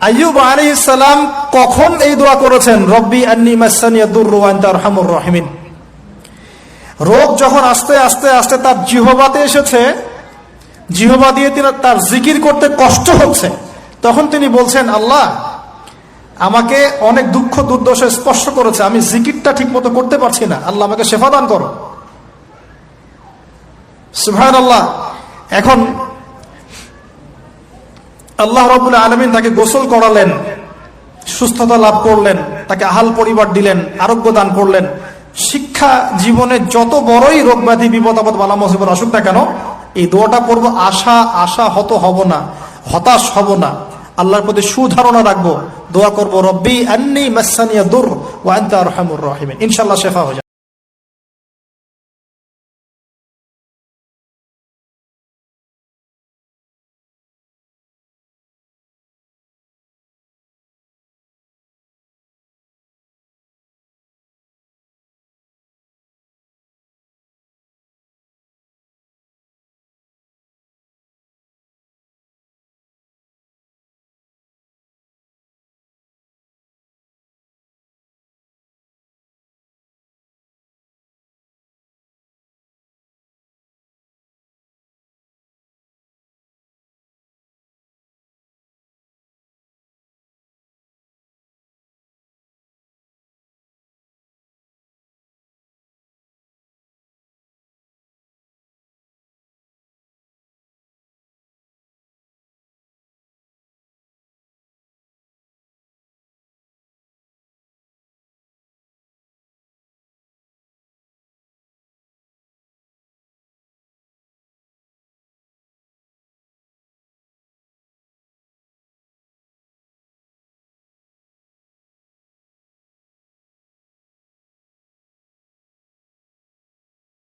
আইয়ুব আলাইহিস সালাম কখন এই দোয়া করেছেন? রব্বি আন্নী মাসানিয়া দুররু ওয়া আনতা আরহামুর রাহিমিন। রোগ যখন আস্তে আস্তে আস্তে তার জিহ্বাতে এসেছে, জিহ্বা দিয়ে তার জিকির করতে কষ্ট হচ্ছে, তখন তিনি বলছেন, আল্লাহ আমাকে অনেক দুঃখ দুর্দশা স্পর্শ করেছে, আমি জিকিরটা ঠিক মতো করতে পারছি না, আল্লাহ আমাকে শেফা দান করো। সুবহানাল্লাহ। এখন আল্লাহ রাব্বুল আলামিন তাকে গোসল করালেন, সুস্থতা লাভ করলেন, তাকে আহাল পরিবার দিলেন, আরোগ্য দান করলেন। শিক্ষা জীবনে যত বড়ই রোগ ব্যাধি বিপদ আপদ বালা মুসিবত আসুক না কেন, এই দোয়াটা পড়বো, আশাহত হব না, হতাশ হব না, আল্লাহর প্রতি সুধারণা রাখবো, দোয়া করবো রব্বি আন্নী মাসানিয়া দুর ওয়া আনতা আরহামুর রাহিমিন। ইনশাআল্লাহ শেফা হয়ে যাবে।